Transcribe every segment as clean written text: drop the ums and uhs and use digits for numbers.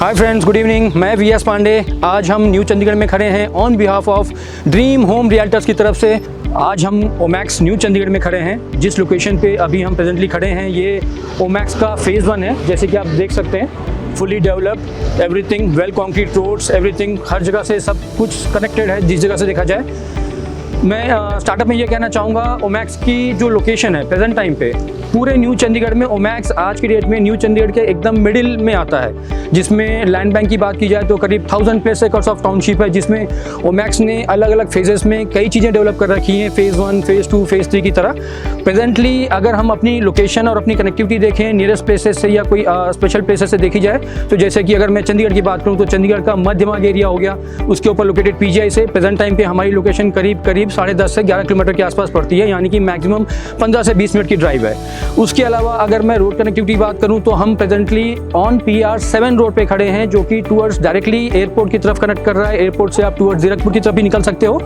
Hi friends, good evening. मैं VS Pandey. आज हम न्यू चंडीगढ़ में खड़े हैं on behalf of dream home realtors की तरफ से। आज हम ओमैक्स न्यू चंडीगढ़ में खड़े हैं। जिस लोकेशन पे अभी हम प्रेजेंटली खड़े हैं ये ओमैक्स का फेज़ 1 है। जैसे कि आप देख सकते हैं, fully developed, everything well concrete roads, everything हर जगह से सब कुछ कनेक्टेड है जिस जगह से देखा जाए। मैं स्टार्टअप में ये कहना चाहूँगा, ओमैक्स की जो लोकेशन है प्रेजेंट टाइम पे पूरे न्यू चंडीगढ़ में ओमैक्स आज की डेट में न्यू चंडीगढ़ के एकदम मिडिल में आता है। जिसमें लैंड बैंक की बात की जाए तो करीब 1000+ एकर्स ऑफ टाउनशिप है, जिसमें ओमैक्स ने अलग अलग फेजेस में कई चीज़ें डेवलप कर रखी हैं, फेज़ 1, फेज़ 2, फेज़ 3 की तरह। प्रेजेंटली अगर हम अपनी लोकेशन और अपनी कनेक्टिविटी देखें नियरेस्ट प्लेसेस से या कोई स्पेशल प्लेसेस से देखी जाए तो जैसे कि अगर मैं चंडीगढ़ की बात करूँ तो चंडीगढ़ का मध्यमार्ग एरिया हो गया, उसके ऊपर लोकेटेड पीजीआई से प्रेजेंट टाइम पे हमारी लोकेशन करीब 10.5 से 11 किलोमीटर के आसपास पड़ती है, यानी कि मैक्सिमम 15 से 20 मिनट की ड्राइव है। उसके अलावा अगर मैं रोड कनेक्टिविटी बात करूं तो हम प्रेजेंटली ऑन PR 7 रोड पे खड़े हैं, जो कि टूवर्ड्स डायरेक्टली एयरपोर्ट की तरफ कनेक्ट कर रहा है। एयरपोर्ट से आप टूवर्ड्स जीरकपुर की तरफ भी निकल सकते हो।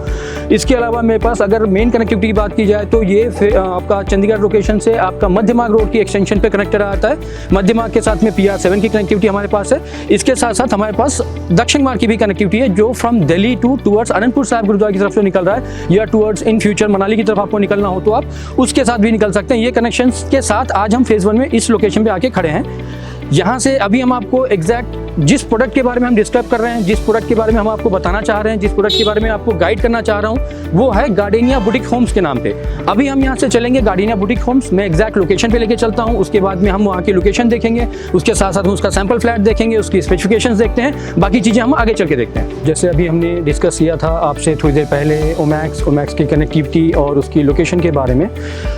इसके अलावा मेरे पास अगर मेन कनेक्टिविटी की बात की जाए तो ये आपका चंडीगढ़ लोकेशन से आपका मध्यमार्ग रोड की एक्सटेंशन पे कनेक्टेड आता है। मध्यमार्ग के साथ में PR 7 की कनेक्टिविटी हमारे पास है। इसके साथ साथ हमारे पास दक्षिण मार्ग की भी कनेक्टिविटी है, जो फ्रॉम दिल्ली टूवर्ड्स अनंतपुर साहिब गुरुद्वारा की तरफ से निकल रहा है, या टूवर्ड्स इन फ्यूचर मनाली की तरफ आपको निकलना हो तो आप उसके साथ भी निकल सकते हैं। ये कनेक्शन के साथ आज हम फेज़ 1 में इस लोकेशन पे आके खड़े हैं। यहाँ से अभी हम आपको एग्जैक्ट जिस प्रोडक्ट के बारे में हम डिस्क्राइब कर रहे हैं, जिस प्रोडक्ट के बारे में हम आपको बताना चाह रहे हैं, जिस प्रोडक्ट के बारे में आपको गाइड करना चाह रहा हूँ, वो है गार्डेनिया बुटीक होम्स के नाम पे। अभी हम यहाँ से चलेंगे गार्डेनिया बुटीक होम्स। मैं एग्जैक्ट लोकेशन पे लेके चलता हूँ, उसके बाद में हम वहाँ की लोकेशन देखेंगे, उसके साथ साथ हम उसका सैंपल फ्लैट देखेंगे, उसकी स्पेसिफिकेशंस देखते हैं, बाकी चीज़ें हम आगे चल के देखते हैं। जैसे अभी हमने डिस्कस किया था आपसे थोड़ी देर पहले ओमैक्स की कनेक्टिविटी और उसकी लोकेशन के बारे में,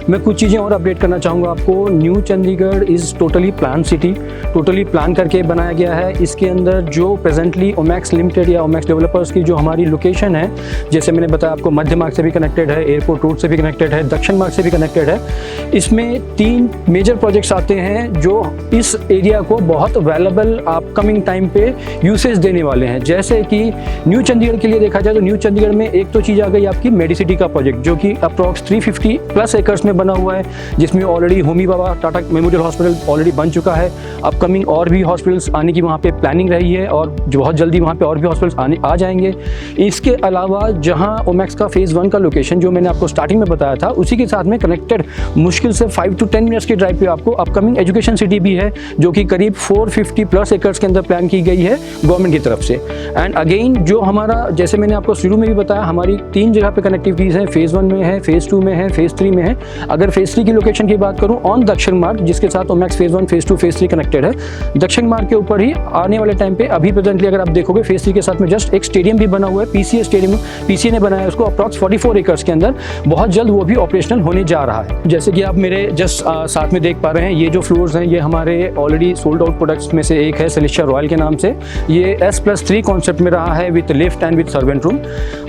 मैं कुछ चीज़ें और अपडेट करना चाहूँगा आपको। New Chandigarh is totally plan city, totally plan करके बनाया गया है। इसके अंदर जो प्रेजेंटली ओमैक्स लिमिटेड या ओमैक्स डेवलपर्स की जो हमारी लोकेशन है, जैसे मैंने बताया आपको, मध्य मार्ग से भी कनेक्टेड है, एयरपोर्ट रोड से भी कनेक्टेड है, दक्षिण मार्ग से भी कनेक्टेड है। इसमें 3 मेजर प्रोजेक्ट्स आते हैं जो इस एरिया को बहुत वैल्यूएबल अपकमिंग टाइम पे यूसेज देने वाले हैं। जैसे कि न्यू चंडीगढ़ के लिए देखा जाए तो न्यू चंडीगढ़ में एक तो चीज़ आ गई आपकी मेडिसिटी का प्रोजेक्ट, जो कि अप्रॉक्स 350+ एकर्स में बना हुआ है, जिसमें ऑलरेडी होमी बाबा टाटा मेमोरियल हॉस्पिटल ऑलरेडी बन चुका है। अपकमिंग और भी हॉस्पिटल्स आने की वहाँ पे प्लानिंग रही है और जो बहुत जल्दी वहाँ पे और भी हॉस्पिटल्स आ जाएंगे। इसके अलावा जहाँ ओमैक्स का फेज़ 1 का लोकेशन जो मैंने आपको स्टार्टिंग में बताया था, उसी के साथ में कनेक्टेड मुश्किल से 5 to 10 मिनट्स की ड्राइव पे आपको अपकमिंग एजुकेशन सिटी भी है, जो कि करीब 450+ एकर्स के अंदर प्लान की गई है गवर्नमेंट की तरफ से। एंड अगेन जो हमारा, जैसे मैंने आपको शुरू में भी बताया, हमारी 3 जगह पे कनेक्टिविटीज़ हैं। फेज़ 1 में है, फेज़ 2 में है, फेज़ 3 में है। अगर फेज़ 3 की लोकेशन की बात करूँ, ऑन दक्षिण मार्ग, जिसके साथ Omaxe phase 1, phase 2, phase 3 connected है। दक्षिण मार्ग के ऊपर ही आने वाले टाइम पे अभी प्रेजेंटली अगर आप देखोगे फेज़ 3 के साथ में जस्ट एक स्टेडियम भी बना हुआ है, PCA स्टेडियम, PCA ने बनाया है उसको अप्रॉक्स 44 एकर्स के अंदर। बहुत जल्द वो भी ऑपरेशनल होने जा रहा है। जैसे कि आप मेरे जस्ट साथ में देख पा रहे हैं, ये जो फ्लोर्स हैं ये हमारे ऑलरेडी सोल्ड आउट प्रोडक्ट्स में से एक है, सेलेस्टिया रॉयल के नाम से। ये S+3 कॉन्सेप्ट में रहा है, with lift and with servant room.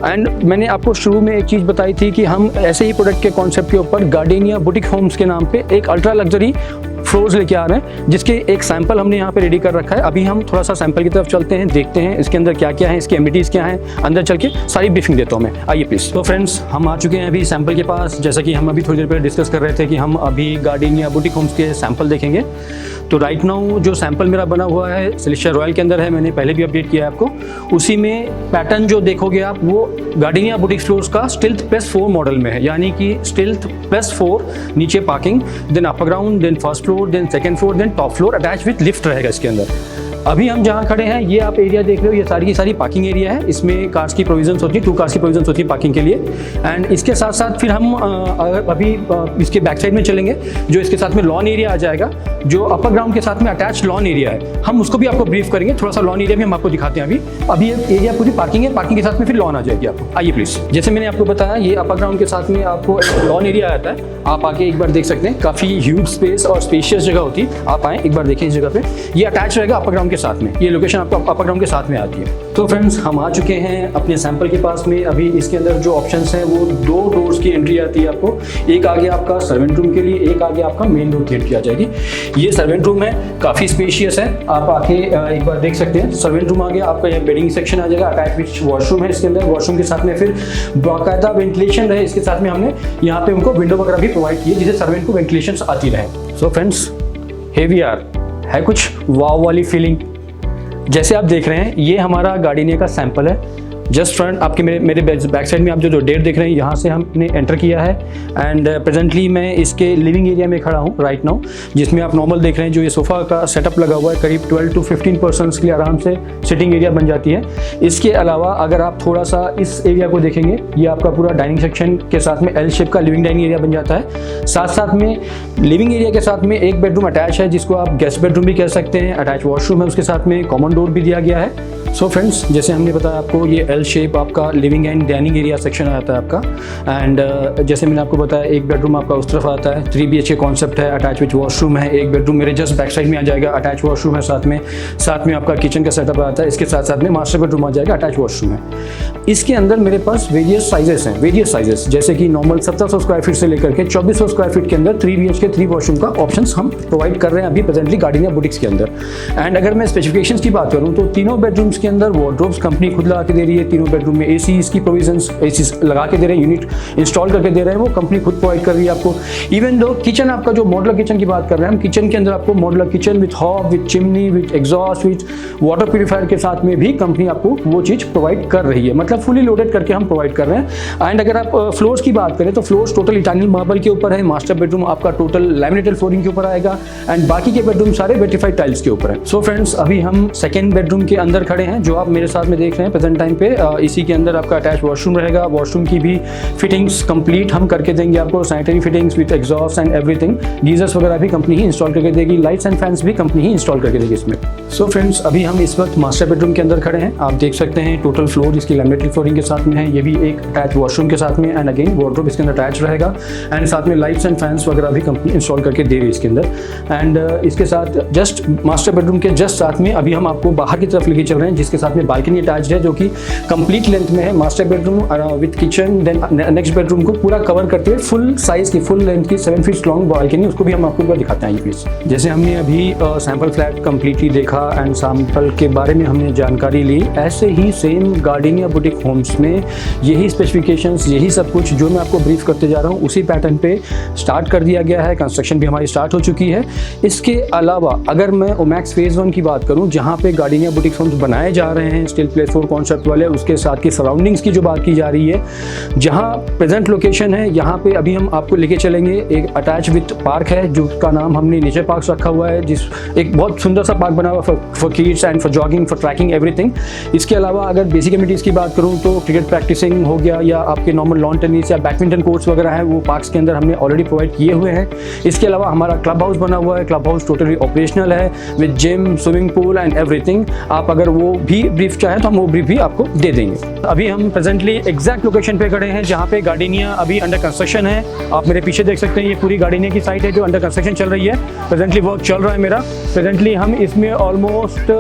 And मैंने आपको शुरू में एक चीज़ बताई थी कि हम ऐसे ही प्रोडक्ट के कॉन्सेप्ट के ऊपर गार्डेनिया बुटीक होम्स के नाम पे एक अल्ट्रा लग्जरी फ्लोर्स लेके आ रहे हैं, जिसके एक सैंपल हमने यहाँ पे रेडी कर रखा है। अभी हम थोड़ा सा सैंपल की तरफ चलते हैं, देखते हैं इसके अंदर क्या क्या है, इसके एमिनिटीज़ क्या हैं। अंदर चल के सारी ब्रीफिंग देता हूँ मैं, आइए प्लीज़। तो फ्रेंड्स, हम आ चुके हैं अभी सैंपल के पास। जैसा कि हम अभी थोड़ी देर पहले डिस्कस कर रहे थे कि हम अभी गार्डेनिया बुटीक होम्स के सैंपल देखेंगे। तो राइट नाउ जो सैंपल मेरा बना हुआ है सेलेस्टिया रॉयल के अंदर है, मैंने पहले भी अपडेट किया है आपको। उसी में पैटर्न जो देखोगे आप वो गार्डेनिया बुटीक फ्लोर्स का स्टिल्थ +4 मॉडल में है, यानी कि स्टिल्थ +4, नीचे parking, then upper ground, then first floor, then second floor, then top floor, attach with lift रहेगा इसके अंदर। अभी हम जहाँ खड़े हैं ये आप एरिया देख रहे हो, ये सारी की सारी पार्किंग एरिया है। इसमें कार्स की प्रोविजंस होती है, 2 कार्स की प्रोविजंस होती है पार्किंग के लिए। एंड इसके साथ साथ फिर हम अभी इसके बैक साइड में चलेंगे, जो इसके साथ में लॉन एरिया आ जाएगा, जो अपर ग्राउंड के साथ में अटैच लॉन एरिया है। हम उसको भी आपको ब्रीफ करेंगे, थोड़ा सा लॉन एरिया भी हम आपको दिखाते हैं। अभी ये एरिया पूरी पार्किंग है, पार्किंग के साथ में फिर लॉन आ जाएगी आपको। आइए प्लीज़। जैसे मैंने आपको बताया, ये अपर ग्राउंड के साथ में आपको लॉन एरिया आता है। आप आके एक बार देख सकते हैं, काफ़ी ह्यूज स्पेस और स्पेशियस जगह होती है। आप आएँ एक बार देखें इस जगह पे, ये अटैच रहेगा अपर ग्राउंड के साथ में। ये लोकेशन आपको अपर ग्राउंड के साथ में आती है। तो फ्रेंड्स, हम आ चुके हैं अपने सैंपल के पास में। अभी इसके अंदर जो ऑप्शंस हैं वो 2 डोर्स की एंट्री आती है आपको। एक आगे आपका सर्वेंट रूम के लिए, एक आगे आपका मेन डोर की एंट्री आ जाएगी। ये सर्वेंट रूम है, काफ़ी स्पेशियस है। आप आके एक बार देख सकते हैं। सर्वेंट रूम आ गया आपका, ये बेडिंग सेक्शन आ जाएगा, अटैच विथ वॉशरूम है इसके अंदर। वॉशरूम के साथ में फिर बाकायदा वेंटिलेशन रहे, इसके साथ में हमने यहाँ पे उनको विंडो वगैरह भी प्रोवाइड की है, जिससे सर्वेंट को वेंटिलेशन आती रहे। So friends, here we are, है कुछ वाव वाली फीलिंग। जैसे आप देख रहे हैं ये हमारा गार्डिनिया का सैंपल है। जस्ट फ्रंट आपके मेरे बैक साइड में आप जो डेट देख रहे हैं यहाँ से हमने एंटर किया है एंड प्रेजेंटली मैं इसके लिविंग एरिया में खड़ा हूँ राइट नाउ, जिसमें आप नॉर्मल देख रहे हैं जो ये सोफ़ा का सेटअप लगा हुआ है करीब 12 to 15 पर्सन्स के लिए आराम से सिटिंग एरिया बन जाती है। इसके अलावा अगर आप थोड़ा सा इस एरिया को देखेंगे ये आपका पूरा डाइनिंग सेक्शन के साथ में एल शेप का लिविंग डाइनिंग एरिया बन जाता है। साथ साथ में लिविंग एरिया के साथ में एक बेडरूम अटैच है जिसको आप गेस्ट बेडरूम भी कह सकते हैं, अटैच वॉशरूम है, उसके साथ में कॉमन डोर भी दिया गया है। सो फ्रेंड्स, जैसे हमने बताया आपको ये एल शेप आपका living and dining area section आता है आपका एंड जैसे मैंने आपको बताया एक बेडरूम आपका उस तरफ आता है, 3 BHK कॉन्सेप्ट है, अटैच विथ वॉशरूम है। एक बेडरूम मेरे जस्ट बैक साइड में आ जाएगा, अटैच वॉशरूम है, साथ में आपका किचन का सेटअप आता है। इसके साथ साथ में मास्टर बेडरूम आ जाएगा, अटैच वॉशरूम है। इसके अंदर मेरे पास वेरियस साइजेस जैसे कि नॉर्मल 1700 स्क्वायर फीट से लेकर के 2400 स्क्वायर फीट के अंदर 3 BHK 3 वॉशरूम का ऑप्शन हम प्रोवाइड कर रहे हैं अभी प्रेजेंटली गार्डिनिया बुटीक्स के अंदर। एंड अगर मैं स्पेसिफिकेशंस की बात करूँ तो तीनों बेडरूम्स के अंदर वार्डरोब्स कंपनी खुद लगा के दे रही है। तीनों बेडरूम में एसी की प्रोविजंस, एसी लगा के दे रहे हैं, यूनिट इंस्टॉल करके दे रहे हैं, वो कंपनी खुद प्रोवाइड कर रही है आपको। इवन दो किचन आपका जो मॉडुलर किचन की बात कर रहे हैं हम, किचन के अंदर आपको modular kitchen with hob, with chimney, with exhaust, with water purifier के साथ में भी कंपनी आपको वो चीज़ प्रोवाइड कर रही है, मतलब फुली लोडेड करके हम प्रोवाइड कर रहे हैं। एंड अगर आप फ्लोर्स की बात करें तो फ्लोर्स टोटल इटालियन मार्बल के ऊपर है, मास्टर बेडरूम आपका टोटल लैमिनेटेड फ्लोरिंग के ऊपर आएगा एंड बाकी के बेडरूम सारे वेटिफाइड टाइल्स के ऊपर है। सो फ्रेंड्स, अभी हम सेकेंड बेडरूम के अंदर खड़े हैं जो आप मेरे साथ में देख रहे हैं प्रेजेंट टाइम पे। इसी के अंदर आपका अटैच वॉशरूम रहेगा, वॉशरूम की भी फिटिंग्स कंप्लीट हम करके देंगे आपको, sanitary fittings with exhaust and everything. Geysers वगैरह भी कंपनी ही इंस्टॉल करके देगी, लाइट्स एंड फैंस भी कंपनी ही इंस्टॉल करके देगी इसमें। सो फ्रेंड्स, अभी हम इस वक्त मास्टर बेडरूम के अंदर खड़े हैं। आप देख सकते हैं टोटल फ्लोर इसकी लैमिनेटेड फ्लोरिंग के साथ में है, ये भी एक अटैच वॉशरूम के साथ में एंड अगेन वार्डरोब इसके अंदर अटैच रहेगा एंड साथ में लाइट्स एंड फैंस वगैरह भी कंपनी इंस्टॉल करके दे रही है इसके अंदर। एंड इसके साथ जस्ट मास्टर बेडरूम के जस्ट साथ में अभी हम आपको बाहर की तरफ लेके चल रहे हैं जिसके साथ में बालकनी अटैच है जो कि कंप्लीट लेंथ में है। Master bedroom with kitchen, then next bedroom को पूरा कवर करते हुए फुल साइज की, फुल लेंथ की 7 फीट लॉन्ग बालकनी, उसको भी हम आपको दिखाते हैं प्लीज। जैसे हमने अभी सैंपल फ्लैट कंप्लीटली देखा एंड सैंपल के बारे में हमने जानकारी ली, ऐसे ही सेम गार्डिनिया बुटीक होम्स में यही स्पेसिफिकेशंस, यही सब कुछ जो मैं आपको ब्रीफ करते जा रहा हूँ उसी पैटर्न पे स्टार्ट कर दिया गया है। कंस्ट्रक्शन भी हमारी स्टार्ट हो चुकी है। इसके अलावा अगर मैं ओमैक्स फेज़ 1 की बात करूँ जहाँ पे गार्डिनिया बुटीक होम्स बनाए जा रहे हैं स्टील प्लेस 4 कॉन्सेप्ट वाले, उसके साथ की सराउंडिंग्स की जो बात की जा रही है, जहाँ प्रेजेंट लोकेशन है यहाँ पे अभी हम आपको लेके चलेंगे। एक अटैच विथ पार्क है जिसका नाम हमने नेचर पार्क रखा हुआ है, जिस एक बहुत सुंदर सा पार्क बना हुआ for kids and for jogging, for tracking, everything. इसके अलावा अगर बेसिक एमिनिटीज़ की बात करूँ तो क्रिकेट प्रैक्टिसिंग हो गया या आपके नॉर्मल लॉन टेनिस या बैडमिंटन कोर्ट्स वगैरह हैं, वो पार्क्स के अंदर हमने ऑलरेडी प्रोवाइड किए हुए हैं। इसके अलावा हमारा क्लब हाउस बना हुआ है, क्लब हाउस टोटली ऑपरेशनल है with gym, swimming pool and everything. आप अगर वो भी ब्रीफ चाहें तो हम वो ब्रीफ भी आपको दे देंगे। अभी हम प्रेजेंटली एग्जैक्ट लोकेशन पे खड़े हैं जहाँ पे गार्डिनिया अभी अंडर कंस्ट्रक्शन है। आप मेरे पीछे देख सकते हैं ये पूरी गार्डिनिया की साइट है जो अंडर कंस्ट्रक्शन चल रही है। प्रेजेंटली वर्क चल रहा है मेरा। प्रेजेंटली हम इसमें ऑलमोस्ट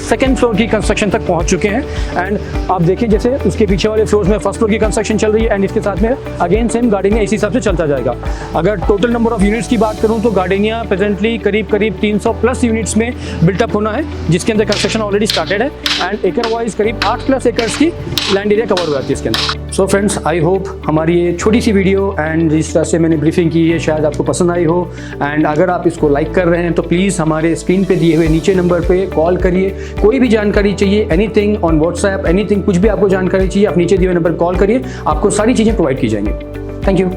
सेकेंड फ्लोर की कंस्ट्रक्शन तक पहुँच चुके हैं एंड आप देखिए जैसे उसके पीछे वाले फ्लोर्स में फर्स्ट फ्लोर की कंस्ट्रक्शन चल रही है एंड इसके साथ में अगेन सेम गार्डिनिया इसी हिसाब से चलता जाएगा। अगर टोटल नंबर ऑफ यूनिट्स की बात करूँ तो गार्डिनिया प्रेजेंटली करीब 300 प्लस यूनिट्स में बिल्टअप होना है जिसके अंदर कंस्ट्रक्शन ऑलरेडी स्टार्टेड है एंड एकड़ वाइज करीब 8+ एकर्स की लैंड एरिया कवर हो जाती है इसके अंदर। सो फ्रेंड्स, आई होप हमारी ये छोटी सी वीडियो एंड जिस तरह से मैंने ब्रीफिंग की है शायद आपको पसंद आई हो। एंड अगर आप इसको लाइक कर रहे हैं तो प्लीज़ हमारे स्क्रीन पे दिए हुए नीचे नंबर पे कॉल करिए। कोई भी जानकारी चाहिए, एनीथिंग ऑन व्हाट्सएप, एनीथिंग, कुछ भी आपको जानकारी चाहिए, आप नीचे दिए हुए नंबर पर कॉल करिए, आपको सारी चीज़ें प्रोवाइड की जाएंगी। Thank you.